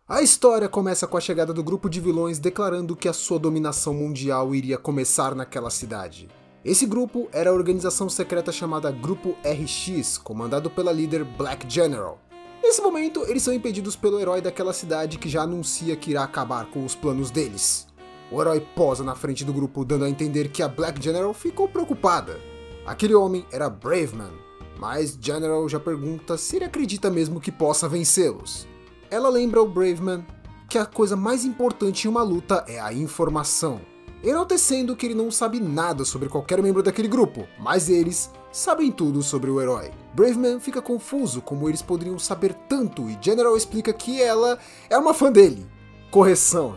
A história começa com a chegada do grupo de vilões declarando que a sua dominação mundial iria começar naquela cidade. Esse grupo era a organização secreta chamada Grupo RX, comandado pela líder Black General. Nesse momento, eles são impedidos pelo herói daquela cidade que já anuncia que irá acabar com os planos deles. O herói posa na frente do grupo, dando a entender que a Black General ficou preocupada. Aquele homem era Braveman, mas General já pergunta se ele acredita mesmo que possa vencê-los. Ela lembra o Braveman que a coisa mais importante em uma luta é a informação, enaltecendo que ele não sabe nada sobre qualquer membro daquele grupo, mas eles sabem tudo sobre o herói. Braveman fica confuso como eles poderiam saber tanto e General explica que ela é uma fã dele. Correção,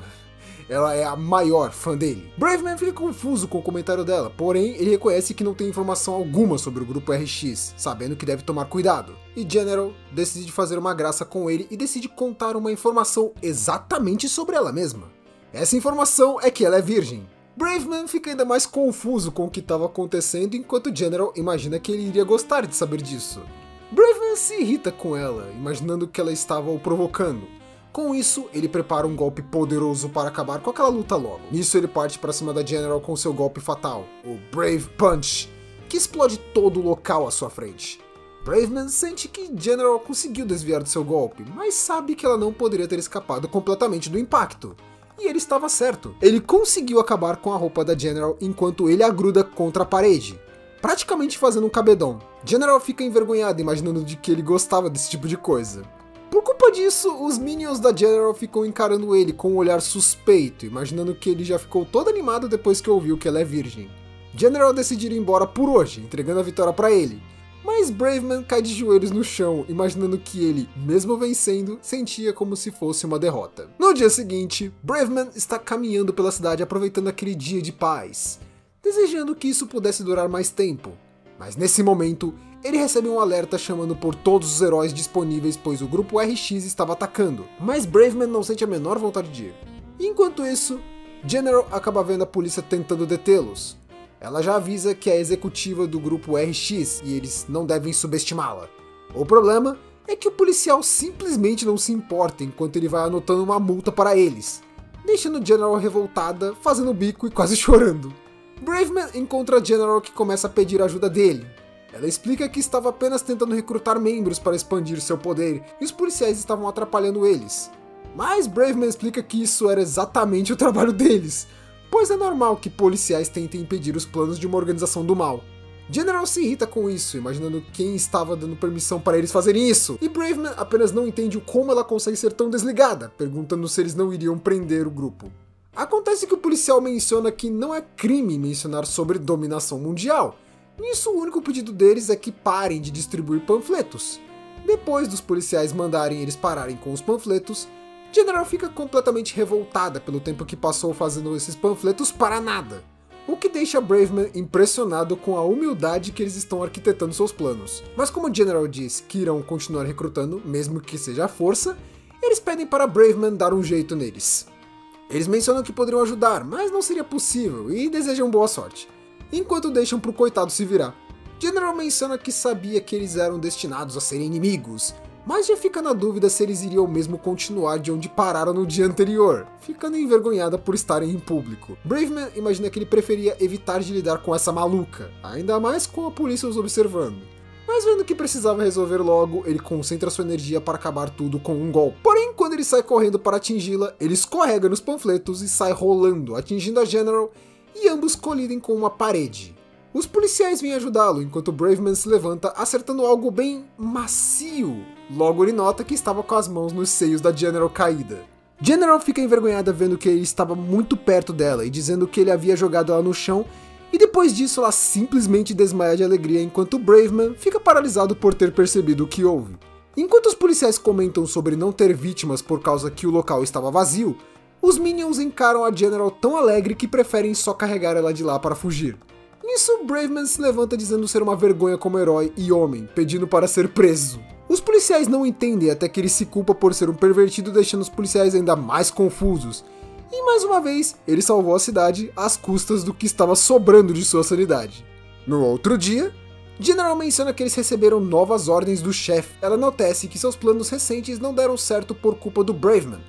ela é a maior fã dele. Braveman fica confuso com o comentário dela, porém ele reconhece que não tem informação alguma sobre o grupo RX, sabendo que deve tomar cuidado. E General decide fazer uma graça com ele e decide contar uma informação exatamente sobre ela mesma. Essa informação é que ela é virgem. Braveman fica ainda mais confuso com o que estava acontecendo, enquanto General imagina que ele iria gostar de saber disso. Braveman se irrita com ela, imaginando que ela estava o provocando. Com isso, ele prepara um golpe poderoso para acabar com aquela luta logo. Nisso ele parte para cima da General com seu golpe fatal, o Brave Punch, que explode todo o local à sua frente. Braveman sente que General conseguiu desviar do seu golpe, mas sabe que ela não poderia ter escapado completamente do impacto. E ele estava certo. Ele conseguiu acabar com a roupa da General enquanto ele a gruda contra a parede, praticamente fazendo um cabedão. General fica envergonhado imaginando de que ele gostava desse tipo de coisa. Por culpa disso, os minions da General ficam encarando ele com um olhar suspeito, imaginando que ele já ficou todo animado depois que ouviu que ela é virgem. General decide ir embora por hoje, entregando a vitória para ele. Mas Braveman cai de joelhos no chão, imaginando que ele, mesmo vencendo, sentia como se fosse uma derrota. No dia seguinte, Braveman está caminhando pela cidade aproveitando aquele dia de paz, desejando que isso pudesse durar mais tempo. Mas nesse momento, ele recebe um alerta chamando por todos os heróis disponíveis, pois o grupo RX estava atacando. Mas Braveman não sente a menor vontade de ir. Enquanto isso, General acaba vendo a polícia tentando detê-los. Ela já avisa que é a executiva do grupo RX e eles não devem subestimá-la. O problema é que o policial simplesmente não se importa enquanto ele vai anotando uma multa para eles, deixando General revoltada, fazendo bico e quase chorando. Braveman encontra a General que começa a pedir ajuda dele. Ela explica que estava apenas tentando recrutar membros para expandir seu poder e os policiais estavam atrapalhando eles. Mas Braveman explica que isso era exatamente o trabalho deles, pois é normal que policiais tentem impedir os planos de uma organização do mal. General se irrita com isso, imaginando quem estava dando permissão para eles fazerem isso, e Braveman apenas não entende como ela consegue ser tão desligada, perguntando se eles não iriam prender o grupo. Acontece que o policial menciona que não é crime mencionar sobre dominação mundial. Nisso, o único pedido deles é que parem de distribuir panfletos. Depois dos policiais mandarem eles pararem com os panfletos, General fica completamente revoltada pelo tempo que passou fazendo esses panfletos para nada, o que deixa Braveman impressionado com a humildade que eles estão arquitetando seus planos. Mas como General diz que irão continuar recrutando, mesmo que seja à força, eles pedem para Braveman dar um jeito neles. Eles mencionam que poderiam ajudar, mas não seria possível e desejam boa sorte, enquanto deixam pro coitado se virar. General menciona que sabia que eles eram destinados a serem inimigos, mas já fica na dúvida se eles iriam mesmo continuar de onde pararam no dia anterior, ficando envergonhada por estarem em público. Braveman imagina que ele preferia evitar de lidar com essa maluca, ainda mais com a polícia os observando. Mas vendo que precisava resolver logo, ele concentra sua energia para acabar tudo com um golpe. Porém, quando ele sai correndo para atingi-la, ele escorrega nos panfletos e sai rolando, atingindo a General, e ambos colidem com uma parede. Os policiais vêm ajudá-lo, enquanto Braveman se levanta, acertando algo bem macio. Logo ele nota que estava com as mãos nos seios da General caída. General fica envergonhada vendo que ele estava muito perto dela e dizendo que ele havia jogado ela no chão, e depois disso ela simplesmente desmaia de alegria enquanto Braveman fica paralisado por ter percebido o que houve. Enquanto os policiais comentam sobre não ter vítimas por causa que o local estava vazio, os minions encaram a General tão alegre que preferem só carregar ela de lá para fugir. Nisso, Braveman se levanta dizendo ser uma vergonha como herói e homem, pedindo para ser preso. Os policiais não entendem até que ele se culpa por ser um pervertido, deixando os policiais ainda mais confusos. E mais uma vez, ele salvou a cidade às custas do que estava sobrando de sua sanidade. No outro dia, General menciona que eles receberam novas ordens do chefe. Ela enaltece que seus planos recentes não deram certo por culpa do Braveman,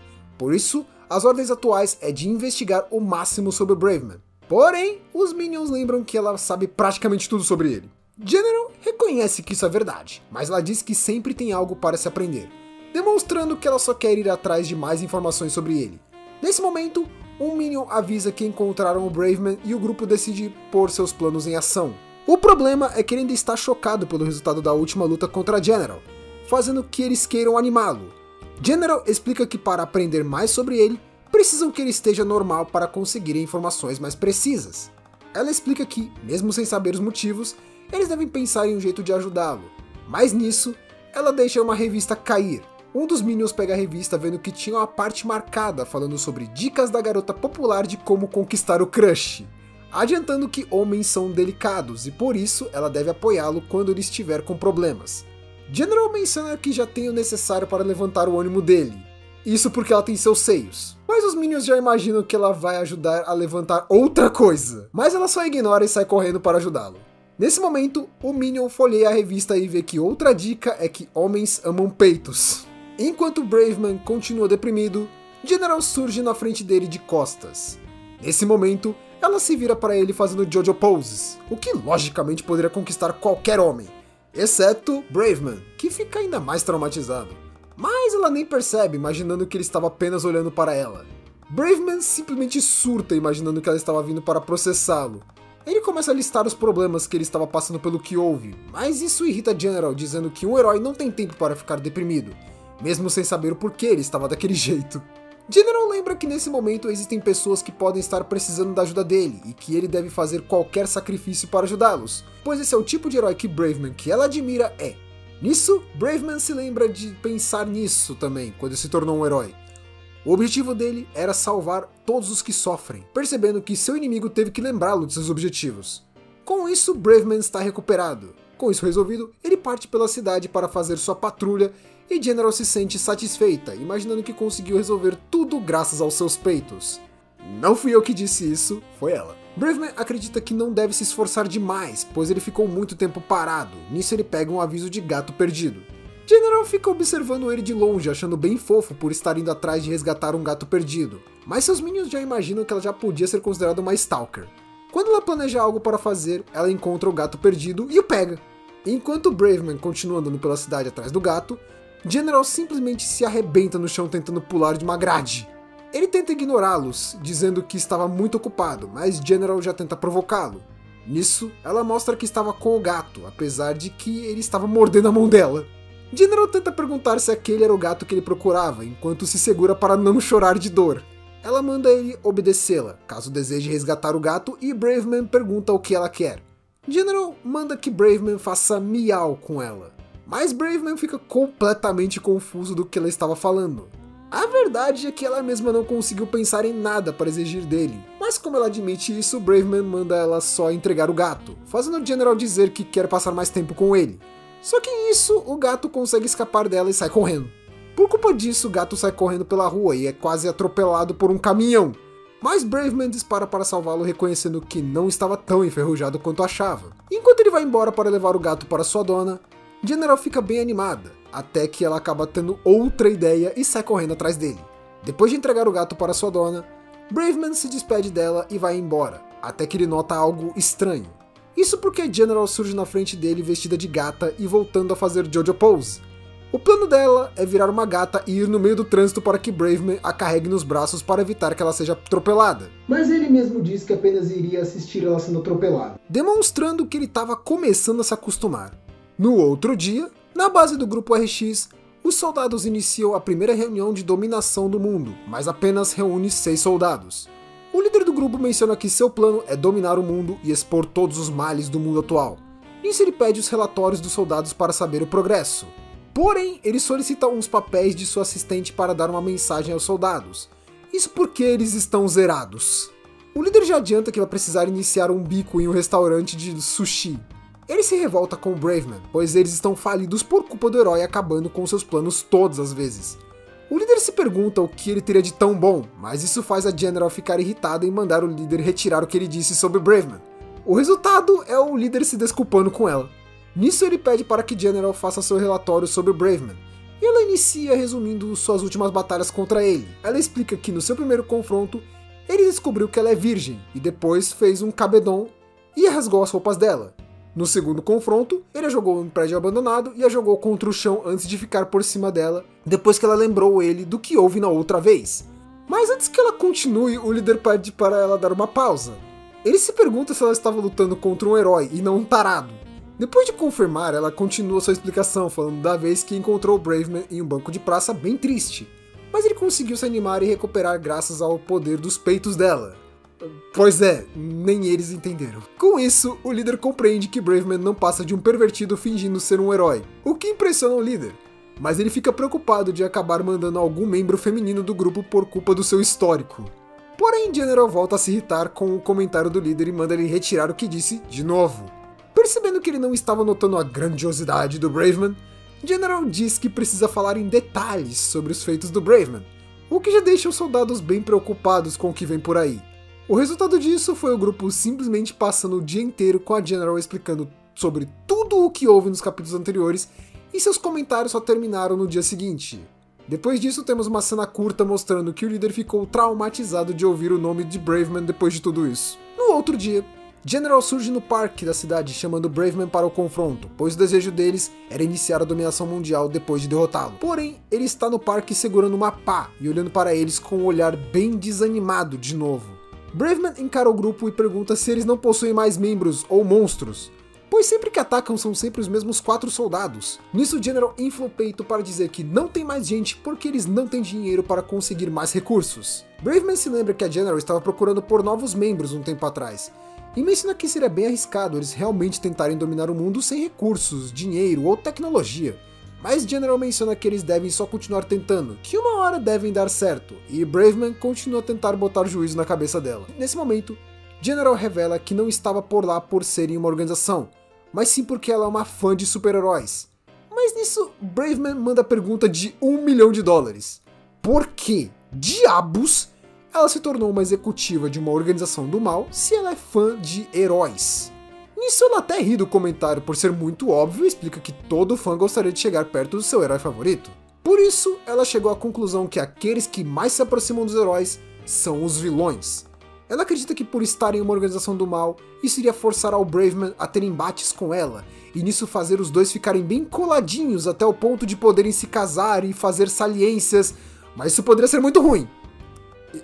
Por isso, as ordens atuais é de investigar o máximo sobre Braveman. Porém, os Minions lembram que ela sabe praticamente tudo sobre ele. General reconhece que isso é verdade, mas ela diz que sempre tem algo para se aprender, demonstrando que ela só quer ir atrás de mais informações sobre ele. Nesse momento, um Minion avisa que encontraram o Braveman e o grupo decide pôr seus planos em ação. O problema é que ele ainda está chocado pelo resultado da última luta contra a General, fazendo que eles queiram animá-lo. General explica que para aprender mais sobre ele, precisam que ele esteja normal para conseguir informações mais precisas. Ela explica que, mesmo sem saber os motivos, eles devem pensar em um jeito de ajudá-lo. Mas nisso, ela deixa uma revista cair. Um dos Minions pega a revista vendo que tinha uma parte marcada falando sobre dicas da garota popular de como conquistar o crush, adiantando que homens são delicados e por isso ela deve apoiá-lo quando ele estiver com problemas. General menciona que já tem o necessário para levantar o ânimo dele, isso porque ela tem seus seios. Mas os Minions já imaginam que ela vai ajudar a levantar outra coisa, mas ela só ignora e sai correndo para ajudá-lo. Nesse momento, o Minion folheia a revista e vê que outra dica é que homens amam peitos. Enquanto Braveman continua deprimido, General surge na frente dele de costas. Nesse momento, ela se vira para ele fazendo JoJo poses, o que logicamente poderia conquistar qualquer homem, exceto Braveman, que fica ainda mais traumatizado. Mas ela nem percebe, imaginando que ele estava apenas olhando para ela. Braveman simplesmente surta, imaginando que ela estava vindo para processá-lo. Ele começa a listar os problemas que ele estava passando pelo que houve, mas isso irrita General, dizendo que um herói não tem tempo para ficar deprimido, mesmo sem saber o porquê ele estava daquele jeito. General lembra que nesse momento existem pessoas que podem estar precisando da ajuda dele, e que ele deve fazer qualquer sacrifício para ajudá-los, pois esse é o tipo de herói que Braveman que ela admira é. Nisso, Braveman se lembra de pensar nisso também, quando se tornou um herói. O objetivo dele era salvar todos os que sofrem, percebendo que seu inimigo teve que lembrá-lo de seus objetivos. Com isso, Braveman está recuperado. Com isso resolvido, ele parte pela cidade para fazer sua patrulha e General se sente satisfeita, imaginando que conseguiu resolver tudo graças aos seus peitos. Não fui eu que disse isso, foi ela. Braveman acredita que não deve se esforçar demais, pois ele ficou muito tempo parado. Nisso ele pega um aviso de gato perdido. General fica observando ele de longe, achando bem fofo por estar indo atrás de resgatar um gato perdido. Mas seus Minions já imaginam que ela já podia ser considerada uma Stalker. Quando ela planeja algo para fazer, ela encontra o gato perdido e o pega. Enquanto Braveman continua andando pela cidade atrás do gato, General simplesmente se arrebenta no chão tentando pular de uma grade. Ele tenta ignorá-los, dizendo que estava muito ocupado, mas General já tenta provocá-lo. Nisso, ela mostra que estava com o gato, apesar de que ele estava mordendo a mão dela. General tenta perguntar se aquele era o gato que ele procurava, enquanto se segura para não chorar de dor. Ela manda ele obedecê-la, caso deseje resgatar o gato, e Braveman pergunta o que ela quer. General manda que Braveman faça miau com ela, mas Braveman fica completamente confuso do que ela estava falando. A verdade é que ela mesma não conseguiu pensar em nada para exigir dele, mas como ela admite isso, Braveman manda ela só entregar o gato, fazendo o General dizer que quer passar mais tempo com ele. Só que nisso, o gato consegue escapar dela e sai correndo. Por culpa disso, o gato sai correndo pela rua e é quase atropelado por um caminhão. Mas Braveman dispara para salvá-lo, reconhecendo que não estava tão enferrujado quanto achava. Enquanto ele vai embora para levar o gato para sua dona, General fica bem animada, até que ela acaba tendo outra ideia e sai correndo atrás dele. Depois de entregar o gato para sua dona, Braveman se despede dela e vai embora, até que ele nota algo estranho. Isso porque General surge na frente dele vestida de gata e voltando a fazer JoJo pose. O plano dela é virar uma gata e ir no meio do trânsito para que Braveman a carregue nos braços para evitar que ela seja atropelada. Mas ele mesmo disse que apenas iria assistir ela sendo atropelada, demonstrando que ele estava começando a se acostumar. No outro dia, na base do Grupo RX, os soldados iniciam a primeira reunião de dominação do mundo, mas apenas reúne 6 soldados. O líder do grupo menciona que seu plano é dominar o mundo e expor todos os males do mundo atual. Nisso ele pede os relatórios dos soldados para saber o progresso. Porém, ele solicita uns papéis de sua assistente para dar uma mensagem aos soldados. Isso porque eles estão zerados. O líder já adianta que vai precisar iniciar um bico em um restaurante de sushi. Ele se revolta com Braveman, pois eles estão falidos por culpa do herói acabando com seus planos todas as vezes. O líder se pergunta o que ele teria de tão bom, mas isso faz a General ficar irritada e mandar o líder retirar o que ele disse sobre Braveman. O resultado é o líder se desculpando com ela. Nisso ele pede para que General faça seu relatório sobre Braveman, e ela inicia resumindo suas últimas batalhas contra ele. Ela explica que no seu primeiro confronto, ele descobriu que ela é virgem, e depois fez um cabedon e rasgou as roupas dela. No segundo confronto, ele a jogou em um prédio abandonado e a jogou contra o chão antes de ficar por cima dela, depois que ela lembrou ele do que houve na outra vez. Mas antes que ela continue, o líder pede para ela dar uma pausa. Ele se pergunta se ela estava lutando contra um herói e não um tarado. Depois de confirmar, ela continua sua explicação, falando da vez que encontrou o Braveman em um banco de praça bem triste. Mas ele conseguiu se animar e recuperar graças ao poder dos peitos dela. Pois é, nem eles entenderam. Com isso, o líder compreende que Braveman não passa de um pervertido fingindo ser um herói, o que impressiona o líder. Mas ele fica preocupado de acabar mandando algum membro feminino do grupo por culpa do seu histórico. Porém, General volta a se irritar com o comentário do líder e manda ele retirar o que disse de novo. Percebendo que ele não estava notando a grandiosidade do Braveman, General diz que precisa falar em detalhes sobre os feitos do Braveman, o que já deixa os soldados bem preocupados com o que vem por aí. O resultado disso foi o grupo simplesmente passando o dia inteiro com a General explicando sobre tudo o que houve nos capítulos anteriores, e seus comentários só terminaram no dia seguinte. Depois disso, temos uma cena curta mostrando que o líder ficou traumatizado de ouvir o nome de Braveman depois de tudo isso. No outro dia, General surge no parque da cidade chamando Braveman para o confronto, pois o desejo deles era iniciar a dominação mundial depois de derrotá-lo. Porém, ele está no parque segurando uma pá e olhando para eles com um olhar bem desanimado de novo. Braveman encara o grupo e pergunta se eles não possuem mais membros ou monstros, pois sempre que atacam são sempre os mesmos 4 soldados. Nisso, o General infla o peito para dizer que não tem mais gente porque eles não têm dinheiro para conseguir mais recursos. Braveman se lembra que a General estava procurando por novos membros um tempo atrás, e menciona que seria bem arriscado eles realmente tentarem dominar o mundo sem recursos, dinheiro ou tecnologia. Mas General menciona que eles devem só continuar tentando, que uma hora devem dar certo, e Braveman continua a tentar botar juízo na cabeça dela. Nesse momento, General revela que não estava por lá por serem uma organização, mas sim porque ela é uma fã de super-heróis. Mas nisso, Braveman manda a pergunta de $1 milhão. Por que diabos ela se tornou uma executiva de uma organização do mal se ela é fã de heróis? Nisso ela até ri do comentário por ser muito óbvio e explica que todo fã gostaria de chegar perto do seu herói favorito. Por isso, ela chegou à conclusão que aqueles que mais se aproximam dos heróis são os vilões. Ela acredita que por estar em uma organização do mal, isso iria forçar ao Braveman a ter embates com ela, e nisso fazer os dois ficarem bem coladinhos até o ponto de poderem se casar e fazer saliências, mas isso poderia ser muito ruim.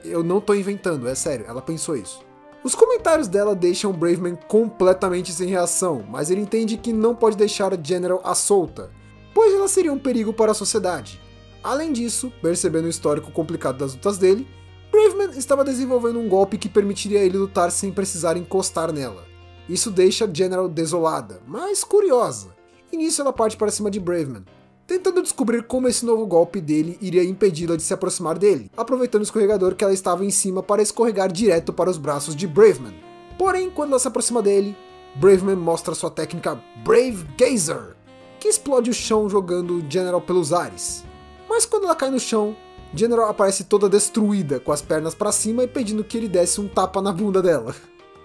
Eu não tô inventando, é sério, ela pensou isso. Os comentários dela deixam Braveman completamente sem reação, mas ele entende que não pode deixar a General à solta, pois ela seria um perigo para a sociedade. Além disso, percebendo o histórico complicado das lutas dele, Braveman estava desenvolvendo um golpe que permitiria ele lutar sem precisar encostar nela. Isso deixa a General desolada, mas curiosa, e nisso ela parte para cima de Braveman, tentando descobrir como esse novo golpe dele iria impedi-la de se aproximar dele, aproveitando o escorregador que ela estava em cima para escorregar direto para os braços de Braveman. Porém, quando ela se aproxima dele, Braveman mostra sua técnica Brave Gazer, que explode o chão jogando General pelos ares. Mas quando ela cai no chão, General aparece toda destruída, com as pernas para cima e pedindo que ele desse um tapa na bunda dela.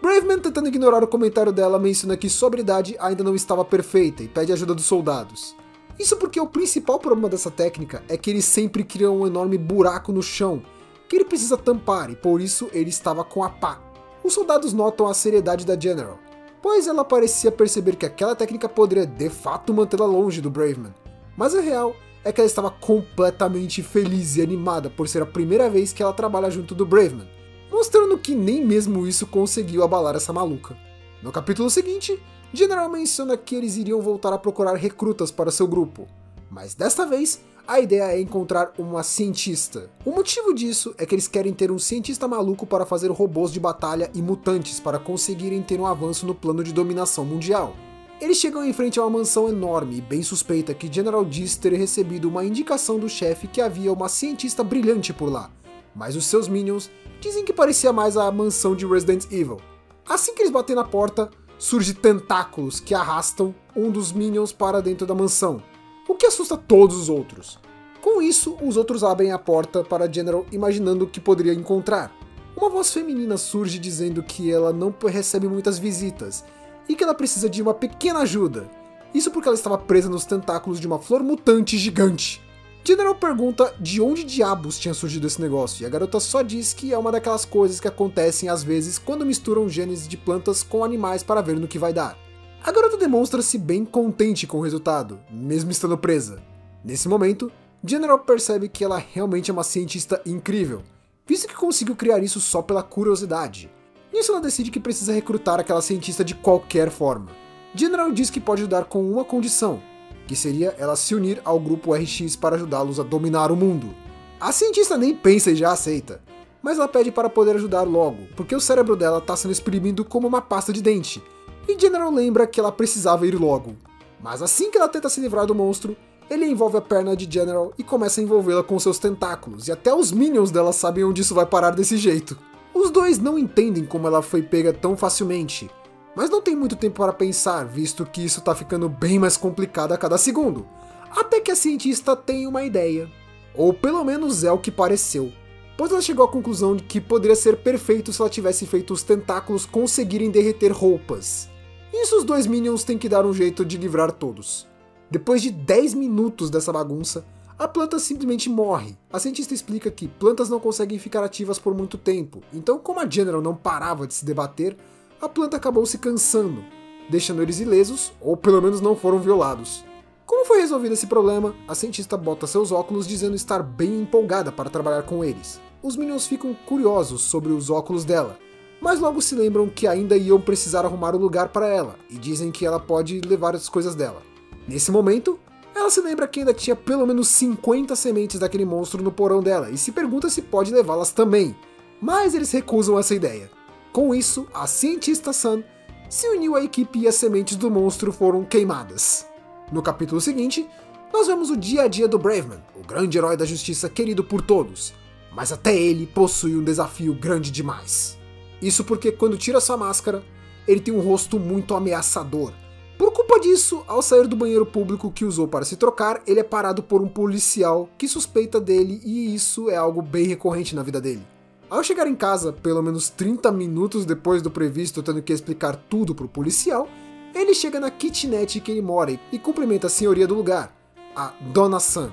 Braveman, tentando ignorar o comentário dela, menciona que sua habilidade ainda não estava perfeita e pede ajuda dos soldados. Isso porque o principal problema dessa técnica é que ele sempre cria um enorme buraco no chão, que ele precisa tampar, e por isso ele estava com a pá. Os soldados notam a seriedade da General, pois ela parecia perceber que aquela técnica poderia de fato mantê-la longe do Braveman. Mas a real é que ela estava completamente feliz e animada por ser a primeira vez que ela trabalha junto do Braveman, mostrando que nem mesmo isso conseguiu abalar essa maluca. No capítulo seguinte, General menciona que eles iriam voltar a procurar recrutas para seu grupo, mas desta vez a ideia é encontrar uma cientista. O motivo disso é que eles querem ter um cientista maluco para fazer robôs de batalha e mutantes para conseguirem ter um avanço no plano de dominação mundial. Eles chegam em frente a uma mansão enorme e bem suspeita que General diz ter recebido uma indicação do chefe que havia uma cientista brilhante por lá, mas os seus minions dizem que parecia mais a mansão de Resident Evil. Assim que eles batem na porta, surge tentáculos que arrastam um dos minions para dentro da mansão, o que assusta todos os outros. Com isso, os outros abrem a porta para General imaginando o que poderia encontrar. Uma voz feminina surge dizendo que ela não recebe muitas visitas e que ela precisa de uma pequena ajuda. Isso porque ela estava presa nos tentáculos de uma flor mutante gigante. General pergunta de onde diabos tinha surgido esse negócio, e a garota só diz que é uma daquelas coisas que acontecem às vezes quando misturam genes de plantas com animais para ver no que vai dar. A garota demonstra-se bem contente com o resultado, mesmo estando presa. Nesse momento, General percebe que ela realmente é uma cientista incrível, visto que conseguiu criar isso só pela curiosidade. Nisso ela decide que precisa recrutar aquela cientista de qualquer forma. General diz que pode ajudar com uma condição, que seria ela se unir ao grupo RX para ajudá-los a dominar o mundo. A cientista nem pensa e já aceita, mas ela pede para poder ajudar logo, porque o cérebro dela está sendo exprimido como uma pasta de dente, e General lembra que ela precisava ir logo. Mas assim que ela tenta se livrar do monstro, ele envolve a perna de General e começa a envolvê-la com seus tentáculos, e até os minions dela sabem onde isso vai parar desse jeito. Os dois não entendem como ela foi pega tão facilmente, mas não tem muito tempo para pensar, visto que isso tá ficando bem mais complicado a cada segundo. Até que a cientista tem uma ideia. Ou pelo menos é o que pareceu. Pois ela chegou à conclusão de que poderia ser perfeito se ela tivesse feito os tentáculos conseguirem derreter roupas. Isso os dois Minions têm que dar um jeito de livrar todos. Depois de 10 minutos dessa bagunça, a planta simplesmente morre. A cientista explica que plantas não conseguem ficar ativas por muito tempo, então como a General não parava de se debater, a planta acabou se cansando, deixando eles ilesos, ou pelo menos não foram violados. Como foi resolvido esse problema, a cientista bota seus óculos dizendo estar bem empolgada para trabalhar com eles. Os Minions ficam curiosos sobre os óculos dela, mas logo se lembram que ainda iam precisar arrumar um lugar para ela, e dizem que ela pode levar as coisas dela. Nesse momento, ela se lembra que ainda tinha pelo menos 50 sementes daquele monstro no porão dela, e se pergunta se pode levá-las também, mas eles recusam essa ideia. Com isso, a cientista Sun se uniu à equipe e as sementes do monstro foram queimadas. No capítulo seguinte, nós vemos o dia a dia do Braveman, o grande herói da justiça querido por todos, mas até ele possui um desafio grande demais. Isso porque quando tira sua máscara, ele tem um rosto muito ameaçador. Por culpa disso, ao sair do banheiro público que usou para se trocar, ele é parado por um policial que suspeita dele e isso é algo bem recorrente na vida dele. Ao chegar em casa, pelo menos 30 minutos depois do previsto, tendo que explicar tudo pro policial, ele chega na kitnet que ele mora e cumprimenta a senhoria do lugar, a Dona Sun.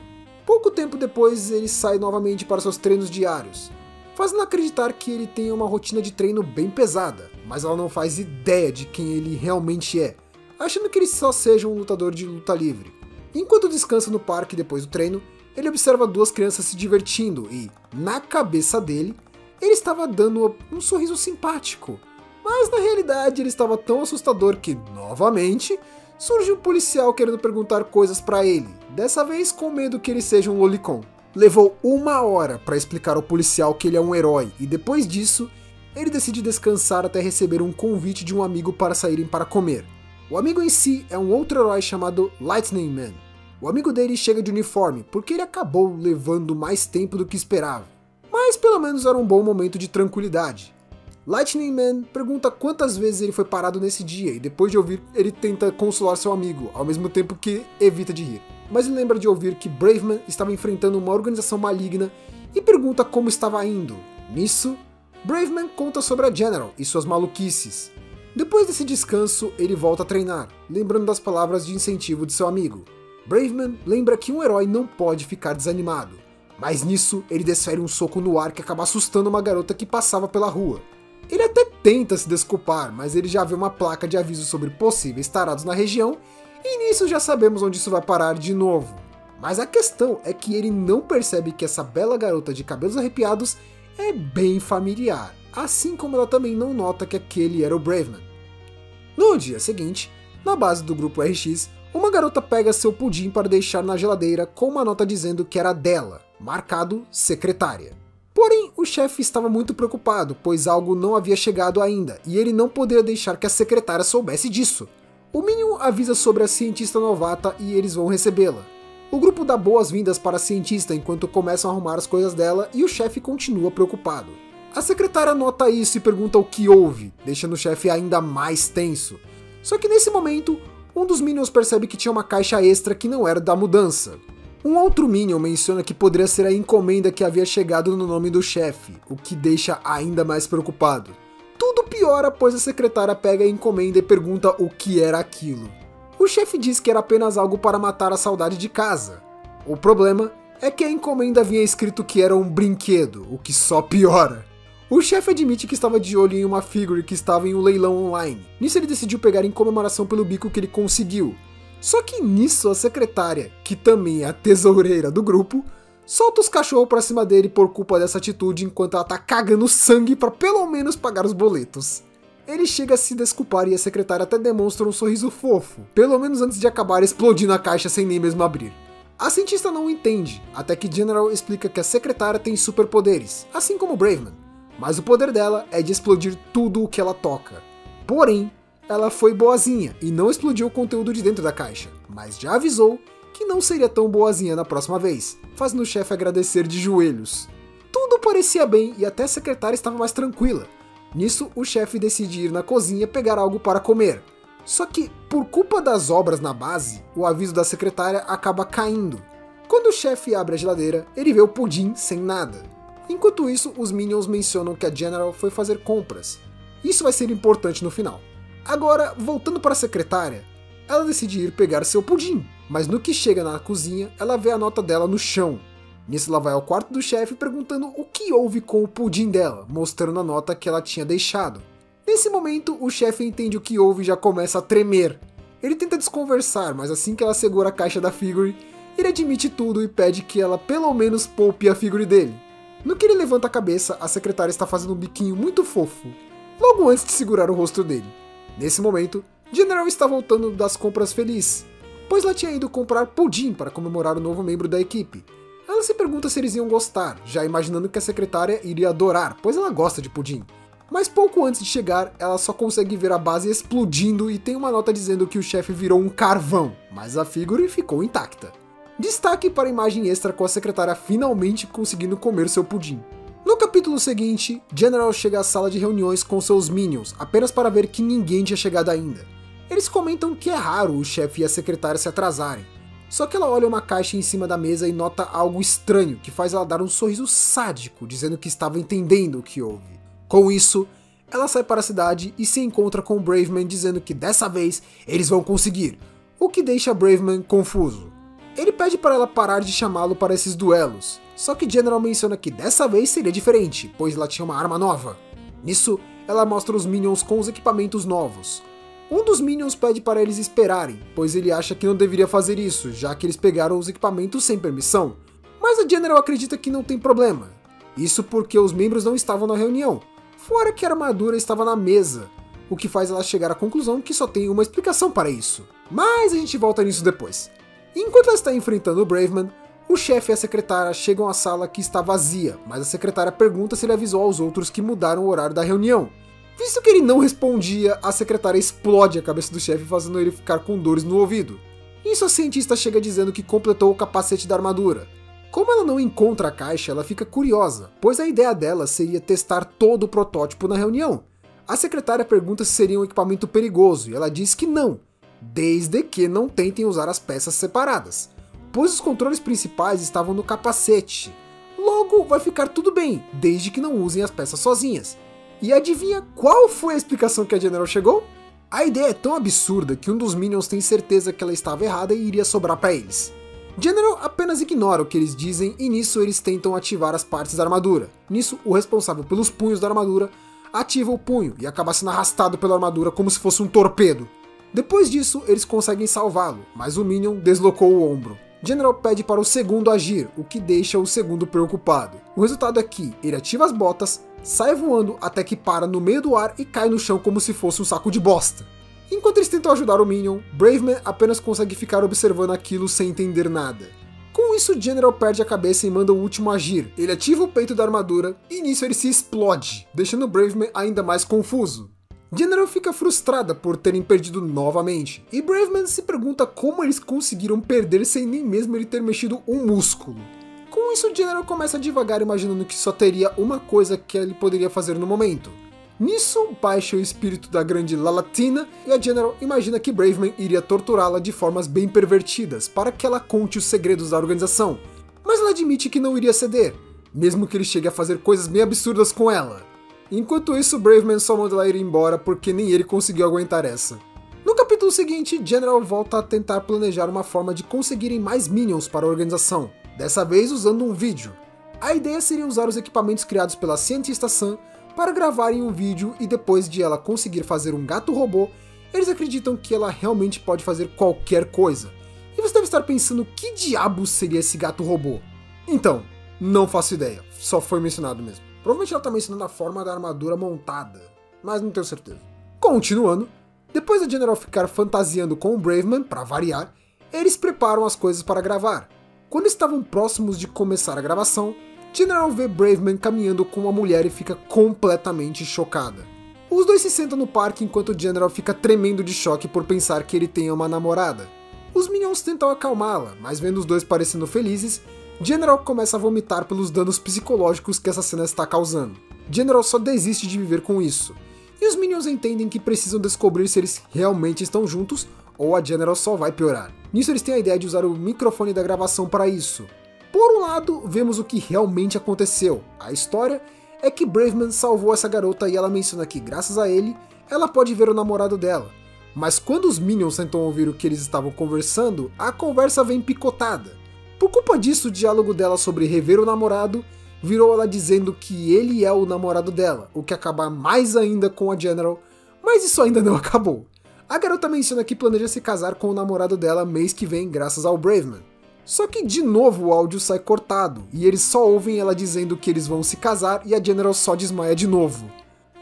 Pouco tempo depois, ele sai novamente para seus treinos diários, fazendo acreditar que ele tem uma rotina de treino bem pesada, mas ela não faz ideia de quem ele realmente é, achando que ele só seja um lutador de luta livre. Enquanto descansa no parque depois do treino, ele observa duas crianças se divertindo e, na cabeça dele, ele estava dando um sorriso simpático, mas na realidade ele estava tão assustador que, novamente, surge um policial querendo perguntar coisas para ele, dessa vez com medo que ele seja um lolicon. Levou 1 hora para explicar ao policial que ele é um herói e depois disso, ele decide descansar até receber um convite de um amigo para saírem para comer. O amigo em si é um outro herói chamado Lightning Man. O amigo dele chega de uniforme porque ele acabou levando mais tempo do que esperava. Mas pelo menos era um bom momento de tranquilidade. Lightning Man pergunta quantas vezes ele foi parado nesse dia e depois de ouvir ele tenta consolar seu amigo, ao mesmo tempo que evita de rir. Mas ele lembra de ouvir que Braveman estava enfrentando uma organização maligna e pergunta como estava indo. Nisso, Braveman conta sobre a General e suas maluquices. Depois desse descanso, ele volta a treinar, lembrando das palavras de incentivo de seu amigo. Braveman lembra que um herói não pode ficar desanimado. Mas nisso, ele desfere um soco no ar que acaba assustando uma garota que passava pela rua. Ele até tenta se desculpar, mas ele já vê uma placa de aviso sobre possíveis tarados na região, e nisso já sabemos onde isso vai parar de novo. Mas a questão é que ele não percebe que essa bela garota de cabelos arrepiados é bem familiar, assim como ela também não nota que aquele era o Braveman. No dia seguinte, na base do grupo RX, uma garota pega seu pudim para deixar na geladeira com uma nota dizendo que era dela, marcado secretária. Porém, o chefe estava muito preocupado, pois algo não havia chegado ainda, e ele não poderia deixar que a secretária soubesse disso. O Minion avisa sobre a cientista novata e eles vão recebê-la. O grupo dá boas-vindas para a cientista enquanto começam a arrumar as coisas dela e o chefe continua preocupado. A secretária nota isso e pergunta o que houve, deixando o chefe ainda mais tenso. Só que nesse momento, um dos Minions percebe que tinha uma caixa extra que não era da mudança. Um outro Minion menciona que poderia ser a encomenda que havia chegado no nome do chefe, o que deixa ainda mais preocupado. Tudo piora pois a secretária pega a encomenda e pergunta o que era aquilo. O chefe diz que era apenas algo para matar a saudade de casa. O problema é que a encomenda havia escrito que era um brinquedo, o que só piora. O chefe admite que estava de olho em uma figure que estava em um leilão online. Nisso ele decidiu pegar em comemoração pelo bico que ele conseguiu. Só que nisso a secretária, que também é a tesoureira do grupo, solta os cachorros pra cima dele por culpa dessa atitude enquanto ela tá cagando sangue pra pelo menos pagar os boletos. Ele chega a se desculpar e a secretária até demonstra um sorriso fofo, pelo menos antes de acabar explodindo a caixa sem nem mesmo abrir. A cientista não entende, até que General explica que a secretária tem superpoderes, assim como Braveman, mas o poder dela é de explodir tudo o que ela toca. Porém, ela foi boazinha e não explodiu o conteúdo de dentro da caixa, mas já avisou que não seria tão boazinha na próxima vez, fazendo o chefe agradecer de joelhos. Tudo parecia bem e até a secretária estava mais tranquila. Nisso, o chefe decide ir na cozinha pegar algo para comer. Só que, por culpa das obras na base, o aviso da secretária acaba caindo. Quando o chefe abre a geladeira, ele vê o pudim sem nada. Enquanto isso, os Minions mencionam que a General foi fazer compras. Isso vai ser importante no final. Agora, voltando para a secretária, ela decide ir pegar seu pudim, mas no que chega na cozinha, ela vê a nota dela no chão. Nisso ela vai ao quarto do chefe perguntando o que houve com o pudim dela, mostrando a nota que ela tinha deixado. Nesse momento, o chefe entende o que houve e já começa a tremer. Ele tenta desconversar, mas assim que ela segura a caixa da figure, ele admite tudo e pede que ela pelo menos poupe a figure dele. No que ele levanta a cabeça, a secretária está fazendo um biquinho muito fofo, logo antes de segurar o rosto dele. Nesse momento, General está voltando das compras feliz, pois ela tinha ido comprar pudim para comemorar o novo membro da equipe. Ela se pergunta se eles iam gostar, já imaginando que a secretária iria adorar, pois ela gosta de pudim. Mas pouco antes de chegar, ela só consegue ver a base explodindo e tem uma nota dizendo que o chefe virou um carvão, mas a figure ficou intacta. Destaque para a imagem extra com a secretária finalmente conseguindo comer seu pudim. No capítulo seguinte, General chega à sala de reuniões com seus Minions, apenas para ver que ninguém tinha chegado ainda. Eles comentam que é raro o chefe e a secretária se atrasarem. Só que ela olha uma caixa em cima da mesa e nota algo estranho, que faz ela dar um sorriso sádico, dizendo que estava entendendo o que houve. Com isso, ela sai para a cidade e se encontra com Braveman dizendo que dessa vez eles vão conseguir, o que deixa Braveman confuso. Ele pede para ela parar de chamá-lo para esses duelos, só que General menciona que dessa vez seria diferente, pois ela tinha uma arma nova. Nisso, ela mostra os Minions com os equipamentos novos. Um dos Minions pede para eles esperarem, pois ele acha que não deveria fazer isso, já que eles pegaram os equipamentos sem permissão. Mas a General acredita que não tem problema. Isso porque os membros não estavam na reunião, fora que a armadura estava na mesa, o que faz ela chegar à conclusão que só tem uma explicação para isso. Mas a gente volta nisso depois. Enquanto ela está enfrentando o Braveman, o chefe e a secretária chegam à sala que está vazia, mas a secretária pergunta se ele avisou aos outros que mudaram o horário da reunião. Visto que ele não respondia, a secretária explode a cabeça do chefe, fazendo ele ficar com dores no ouvido. Isso a cientista chega dizendo que completou o capacete da armadura. Como ela não encontra a caixa, ela fica curiosa, pois a ideia dela seria testar todo o protótipo na reunião. A secretária pergunta se seria um equipamento perigoso, e ela diz que não, desde que não tentem usar as peças separadas, pois os controles principais estavam no capacete. Logo, vai ficar tudo bem, desde que não usem as peças sozinhas. E adivinha qual foi a explicação que a General chegou? A ideia é tão absurda que um dos Minions tem certeza que ela estava errada e iria sobrar para eles. General apenas ignora o que eles dizem e nisso eles tentam ativar as partes da armadura. Nisso, o responsável pelos punhos da armadura ativa o punho e acaba sendo arrastado pela armadura como se fosse um torpedo. Depois disso, eles conseguem salvá-lo, mas o Minion deslocou o ombro. General pede para o segundo agir, o que deixa o segundo preocupado. O resultado é que ele ativa as botas, sai voando até que para no meio do ar e cai no chão como se fosse um saco de bosta. Enquanto eles tentam ajudar o Minion, Braveman apenas consegue ficar observando aquilo sem entender nada. Com isso, General perde a cabeça e manda o último agir. Ele ativa o peito da armadura e nisso ele se explode, deixando Braveman ainda mais confuso. General fica frustrada por terem perdido novamente, e Braveman se pergunta como eles conseguiram perder sem nem mesmo ele ter mexido um músculo. Com isso, General começa a divagar imaginando que só teria uma coisa que ele poderia fazer no momento. Nisso, baixa o espírito da grande Lalatina e a General imagina que Braveman iria torturá-la de formas bem pervertidas para que ela conte os segredos da organização, mas ela admite que não iria ceder, mesmo que ele chegue a fazer coisas bem absurdas com ela. Enquanto isso, Braveman só manda ela ir embora porque nem ele conseguiu aguentar essa. No capítulo seguinte, General volta a tentar planejar uma forma de conseguirem mais Minions para a organização. dessa vez usando um vídeo. A ideia seria usar os equipamentos criados pela cientista Sam para gravarem um vídeo e depois de ela conseguir fazer um gato robô, eles acreditam que ela realmente pode fazer qualquer coisa. E você deve estar pensando, que diabos seria esse gato robô? Então, não faço ideia, só foi mencionado mesmo. Provavelmente ela está mencionando a forma da armadura montada, mas não tenho certeza. Continuando, depois da General ficar fantasiando com o Braveman, para variar, eles preparam as coisas para gravar. Quando estavam próximos de começar a gravação, General vê Braveman caminhando com uma mulher e fica completamente chocada. Os dois se sentam no parque enquanto General fica tremendo de choque por pensar que ele tenha uma namorada. Os Minions tentam acalmá-la, mas vendo os dois parecendo felizes, General começa a vomitar pelos danos psicológicos que essa cena está causando. General só desiste de viver com isso, e os Minions entendem que precisam descobrir se eles realmente estão juntos ou a General só vai piorar. Nisso eles têm a ideia de usar o microfone da gravação para isso. Por um lado, vemos o que realmente aconteceu. A história é que Braveman salvou essa garota e ela menciona que, graças a ele, ela pode ver o namorado dela. Mas quando os Minions tentam ouvir o que eles estavam conversando, a conversa vem picotada. Por culpa disso, o diálogo dela sobre rever o namorado virou ela dizendo que ele é o namorado dela, o que acaba mais ainda com a General, mas isso ainda não acabou. A garota menciona que planeja se casar com o namorado dela mês que vem graças ao Braveman. Só que de novo o áudio sai cortado, e eles só ouvem ela dizendo que eles vão se casar e a General só desmaia de novo.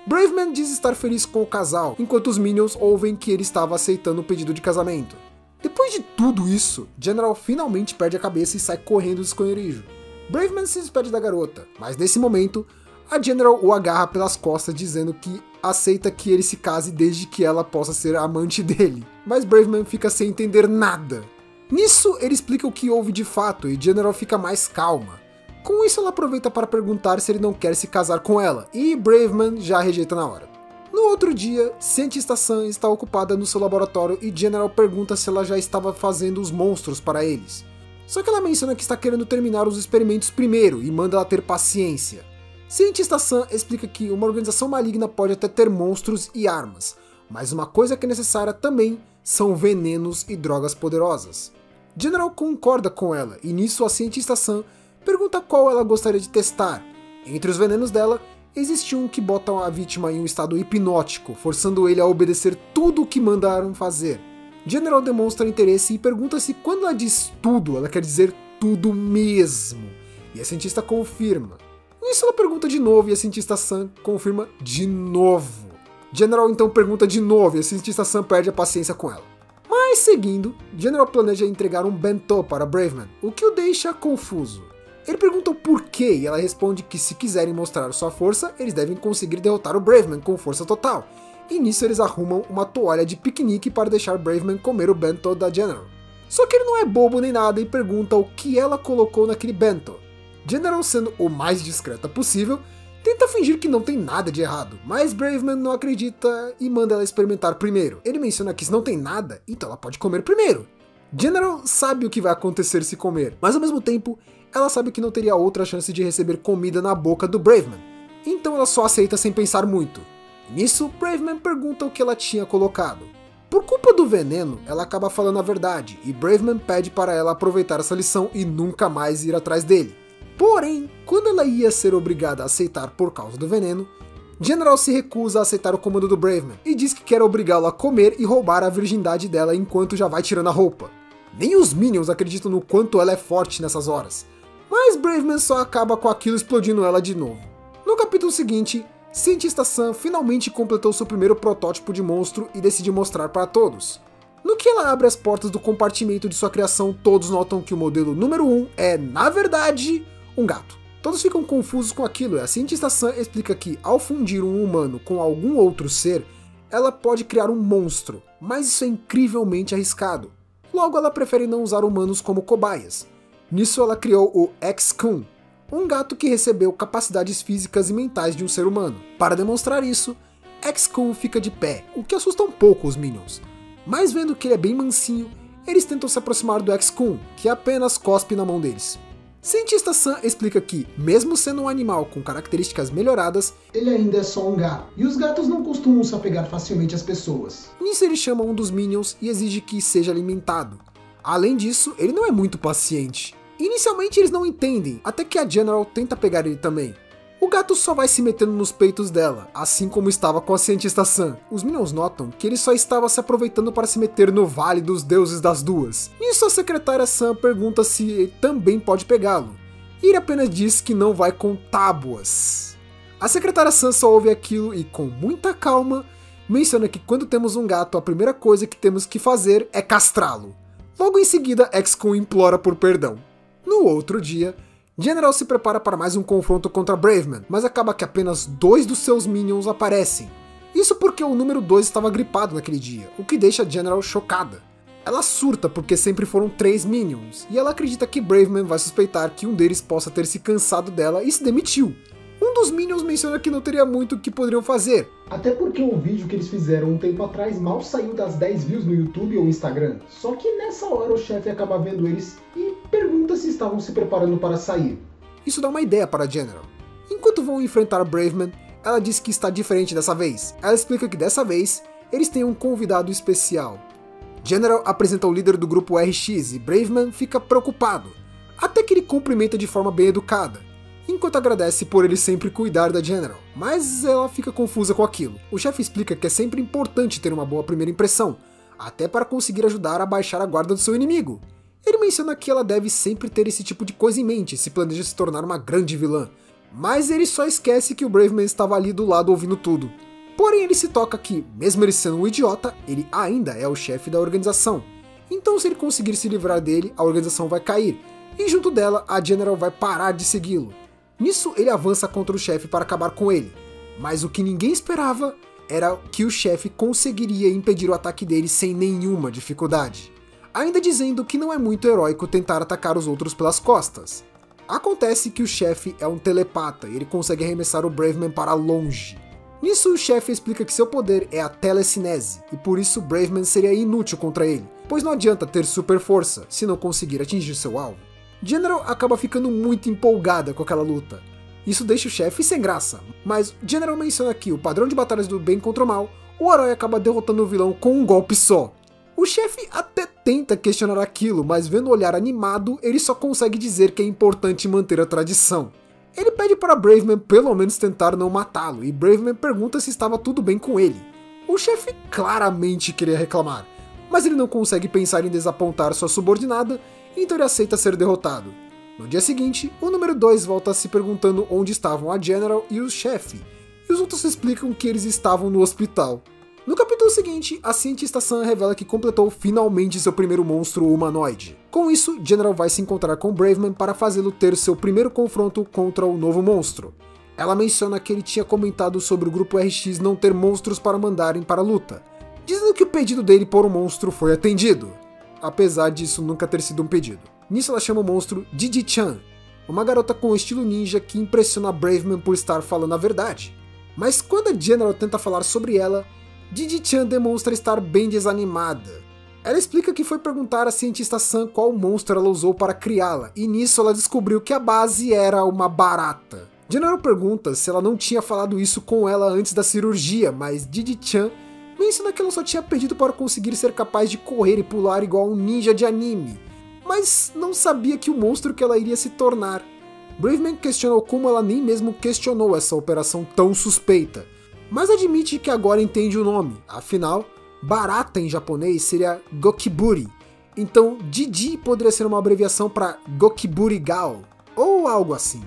Braveman diz estar feliz com o casal, enquanto os Minions ouvem que ele estava aceitando o pedido de casamento. Depois de tudo isso, General finalmente perde a cabeça e sai correndo do esconderijo. Braveman se despede da garota, mas nesse momento, a General o agarra pelas costas dizendo que aceita que ele se case desde que ela possa ser amante dele. Mas Braveman fica sem entender nada. Nisso, ele explica o que houve de fato e General fica mais calma. Com isso, ela aproveita para perguntar se ele não quer se casar com ela, e Braveman já rejeita na hora. No outro dia, cientista Sam está ocupada no seu laboratório e General pergunta se ela já estava fazendo os monstros para eles. Só que ela menciona que está querendo terminar os experimentos primeiro e manda ela ter paciência. Cientista Sam explica que uma organização maligna pode até ter monstros e armas, mas uma coisa que é necessária também são venenos e drogas poderosas. General concorda com ela, e nisso a cientista Sam pergunta qual ela gostaria de testar. Entre os venenos dela, existe um que bota a vítima em um estado hipnótico, forçando ele a obedecer tudo o que mandaram fazer. General demonstra interesse e pergunta se quando ela diz tudo, ela quer dizer tudo mesmo. E a cientista confirma. Nisso ela pergunta de novo e a cientista Sam confirma de novo. General então pergunta de novo e a cientista Sam perde a paciência com ela. Mas seguindo, General planeja entregar um bentô para Braveman, o que o deixa confuso. Ele pergunta o porquê e ela responde que se quiserem mostrar sua força, eles devem conseguir derrotar o Braveman com força total. E nisso eles arrumam uma toalha de piquenique para deixar Braveman comer o bentô da General. Só que ele não é bobo nem nada e pergunta o que ela colocou naquele bentô. General, sendo o mais discreta possível, tenta fingir que não tem nada de errado, mas Braveman não acredita e manda ela experimentar primeiro. Ele menciona que se não tem nada, então ela pode comer primeiro. General sabe o que vai acontecer se comer, mas ao mesmo tempo, ela sabe que não teria outra chance de receber comida na boca do Braveman, então ela só aceita sem pensar muito. Nisso, Braveman pergunta o que ela tinha colocado. Por culpa do veneno, ela acaba falando a verdade, e Braveman pede para ela aproveitar essa lição e nunca mais ir atrás dele. Porém, quando ela ia ser obrigada a aceitar por causa do veneno, General se recusa a aceitar o comando do Braveman e diz que quer obrigá-lo a comer e roubar a virgindade dela enquanto já vai tirando a roupa. Nem os Minions acreditam no quanto ela é forte nessas horas, mas Braveman só acaba com aquilo explodindo ela de novo. No capítulo seguinte, cientista Sam finalmente completou seu primeiro protótipo de monstro e decide mostrar para todos. No que ela abre as portas do compartimento de sua criação, todos notam que o modelo número 1 é, na verdade, um gato. Todos ficam confusos com aquilo e a cientista Sam explica que, ao fundir um humano com algum outro ser, ela pode criar um monstro, mas isso é incrivelmente arriscado. Logo, ela prefere não usar humanos como cobaias. Nisso, ela criou o X-Kun, um gato que recebeu capacidades físicas e mentais de um ser humano. Para demonstrar isso, X-Kun fica de pé, o que assusta um pouco os Minions. Mas vendo que ele é bem mansinho, eles tentam se aproximar do X-Kun, que apenas cospe na mão deles. Cientista Sam explica que, mesmo sendo um animal com características melhoradas, ele ainda é só um gato, e os gatos não costumam se apegar facilmente às pessoas. Nisso ele chama um dos Minions e exige que seja alimentado. Além disso, ele não é muito paciente. Inicialmente eles não entendem, até que a General tenta pegar ele também. O gato só vai se metendo nos peitos dela, assim como estava com a cientista Sam. Os Minions notam que ele só estava se aproveitando para se meter no Vale dos Deuses das Duas. Nisso a secretária Sam pergunta se ele também pode pegá-lo, e ele apenas diz que não vai com tábuas. A secretária Sam só ouve aquilo e, com muita calma, menciona que quando temos um gato, a primeira coisa que temos que fazer é castrá-lo. Logo em seguida, XCOM implora por perdão. No outro dia, General se prepara para mais um confronto contra Braveman, mas acaba que apenas 2 dos seus Minions aparecem. Isso porque o número 2 estava gripado naquele dia, o que deixa General chocada. Ela surta porque sempre foram 3 Minions, e ela acredita que Braveman vai suspeitar que um deles possa ter se cansado dela e se demitiu. Um dos Minions menciona que não teria muito o que poderiam fazer. Até porque o vídeo que eles fizeram um tempo atrás mal saiu das 10 views no YouTube ou Instagram. Só que nessa hora o chefe acaba vendo eles e pergunta se estavam se preparando para sair. Isso dá uma ideia para a General. Enquanto vão enfrentar Braveman, ela diz que está diferente dessa vez. Ela explica que dessa vez, eles têm um convidado especial. General apresenta o líder do grupo RX e Braveman fica preocupado, até que ele cumprimenta de forma bem educada, enquanto agradece por ele sempre cuidar da General, mas ela fica confusa com aquilo. O chefe explica que é sempre importante ter uma boa primeira impressão, até para conseguir ajudar a baixar a guarda do seu inimigo. Ele menciona que ela deve sempre ter esse tipo de coisa em mente se planeja se tornar uma grande vilã, mas ele só esquece que o Braveman estava ali do lado ouvindo tudo. Porém ele se toca que, mesmo ele sendo um idiota, ele ainda é o chefe da organização, então se ele conseguir se livrar dele, a organização vai cair, e junto dela a General vai parar de segui-lo. Nisso ele avança contra o chefe para acabar com ele, mas o que ninguém esperava era que o chefe conseguiria impedir o ataque dele sem nenhuma dificuldade, ainda dizendo que não é muito heróico tentar atacar os outros pelas costas. Acontece que o chefe é um telepata e ele consegue arremessar o Braveman para longe. Nisso o chefe explica que seu poder é a telecinese, e por isso Braveman seria inútil contra ele, pois não adianta ter super força se não conseguir atingir seu alvo. General acaba ficando muito empolgada com aquela luta. Isso deixa o chefe sem graça, mas General menciona que o padrão de batalhas do bem contra o mal, o herói acaba derrotando o vilão com um golpe só. O chefe até tenta questionar aquilo, mas vendo o olhar animado, ele só consegue dizer que é importante manter a tradição. Ele pede para Braveman pelo menos tentar não matá-lo, e Braveman pergunta se estava tudo bem com ele. O chefe claramente queria reclamar, mas ele não consegue pensar em desapontar sua subordinada, então ele aceita ser derrotado. No dia seguinte, o número 2 volta se perguntando onde estavam a General e o chefe, e os outros explicam que eles estavam no hospital. No capítulo seguinte, a cientista Sam revela que completou finalmente seu primeiro monstro humanoide. Com isso, General vai se encontrar com Braveman para fazê-lo ter seu primeiro confronto contra o novo monstro. Ela menciona que ele tinha comentado sobre o grupo RX não ter monstros para mandarem para a luta, dizendo que o pedido dele por um monstro foi atendido, apesar disso nunca ter sido um pedido. Nisso ela chama o monstro Didi-chan, uma garota com estilo ninja que impressiona Braveman por estar falando a verdade. Mas quando a General tenta falar sobre ela, Didi-chan demonstra estar bem desanimada. Ela explica que foi perguntar à cientista Sam qual monstro ela usou para criá-la, e nisso ela descobriu que a base era uma barata. General pergunta se ela não tinha falado isso com ela antes da cirurgia, mas Didi-chan menciona que ela só tinha pedido para conseguir ser capaz de correr e pular igual um ninja de anime, mas não sabia que o monstro que ela iria se tornar. Braveman questionou como ela nem mesmo questionou essa operação tão suspeita, mas admite que agora entende o nome, afinal, barata em japonês seria Gokiburi, então Didi poderia ser uma abreviação para Gokiburi Gao, ou algo assim.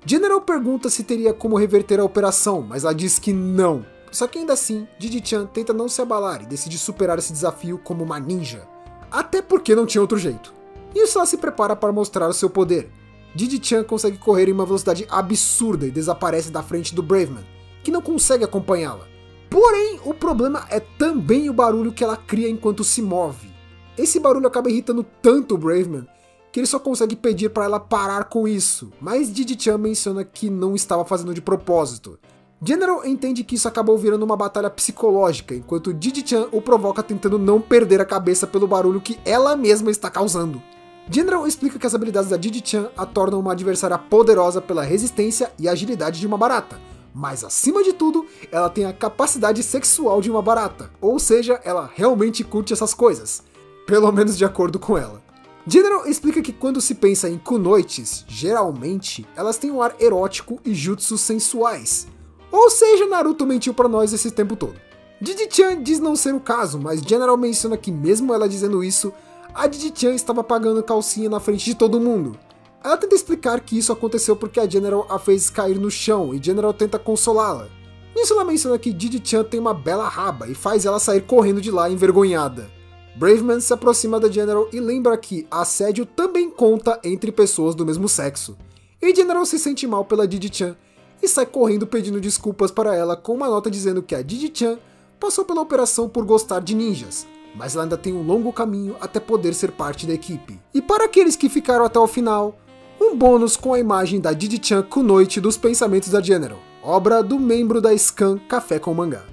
General pergunta se teria como reverter a operação, mas ela diz que não. Só que ainda assim, Didi-chan tenta não se abalar e decide superar esse desafio como uma ninja, até porque não tinha outro jeito. Nisso ela se prepara para mostrar o seu poder. Didi-chan consegue correr em uma velocidade absurda e desaparece da frente do Braveman, que não consegue acompanhá-la. Porém, o problema é também o barulho que ela cria enquanto se move. Esse barulho acaba irritando tanto o Braveman, que ele só consegue pedir para ela parar com isso, mas Didi-chan menciona que não estava fazendo de propósito. General entende que isso acabou virando uma batalha psicológica, enquanto Didi-chan o provoca tentando não perder a cabeça pelo barulho que ela mesma está causando. General explica que as habilidades da Didi-chan a tornam uma adversária poderosa pela resistência e agilidade de uma barata, mas acima de tudo, ela tem a capacidade sexual de uma barata, ou seja, ela realmente curte essas coisas, pelo menos de acordo com ela. General explica que quando se pensa em kunoichis, geralmente elas têm um ar erótico e jutsus sensuais. Ou seja, Naruto mentiu pra nós esse tempo todo. Didi-chan diz não ser o caso, mas General menciona que mesmo ela dizendo isso, a Didi-chan estava pagando calcinha na frente de todo mundo. Ela tenta explicar que isso aconteceu porque a General a fez cair no chão e General tenta consolá-la. Nisso ela menciona que Didi-chan tem uma bela raba e faz ela sair correndo de lá envergonhada. Braveman se aproxima da General e lembra que assédio também conta entre pessoas do mesmo sexo. E General se sente mal pela Didi-chan e sai correndo pedindo desculpas para ela com uma nota dizendo que a Didi-chan passou pela operação por gostar de ninjas, mas ela ainda tem um longo caminho até poder ser parte da equipe. E para aqueles que ficaram até o final, um bônus com a imagem da Didi-chan Kunoichi dos Pensamentos da General, obra do membro da Scan Café com Mangá.